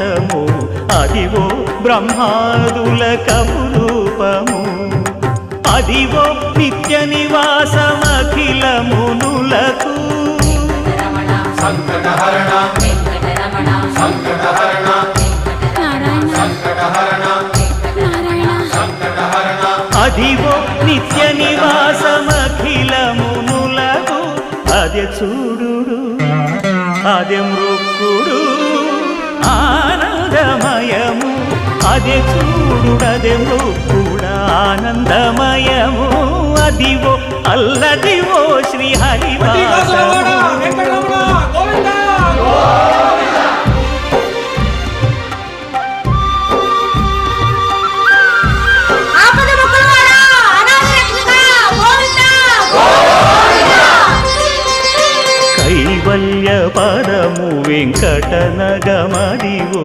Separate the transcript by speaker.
Speaker 1: నివాసము అదివో బ్రహ్మాదుల కపురూపము అదివో నిత్య నివాసమఖిలమునులకు
Speaker 2: సంకటహరణ సంకటహరణ సంకటహరణ సంకటహరణ
Speaker 1: అదివో నిత్య నివాసమఖిలమునులకు అదే చూడుడు అదే మృక్కుడు ఆనందమయము అదే చూడుడదే మృక్కుడు ఆనందమయము అదివో అల్లదివో శ్రీహరివాసము కైవల్య పదము వెంకటనగమదివో